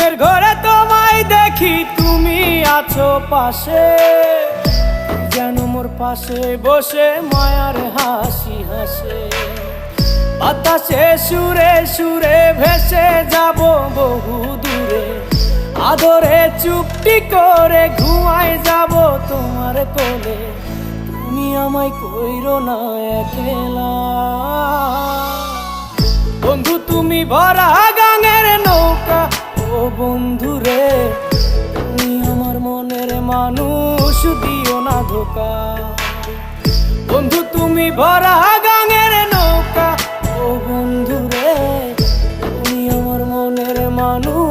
ঘুমের ঘরে তোমায় দেখি, তুমি আছো পাশে, যেন মোর পাশে বসে মায়ার হাসি হাসে। বাতাসে সুরে সুরে ভেসে যাব বহু দূরে, আদরে চুপটি করে ঘুমায় যাব তোমার কোলে। তুমি আমায় কইরো না একলা বন্ধু, তুমি ভরা গাঙের নৌকা। ও বন্ধু রে, তুমি আমার মনের মানুষ, দিও না ধোকা। বন্ধু তুমি ভরা গাঙের নৌকা। ও বন্ধু রে, তুমি আমার মনের মানুষ।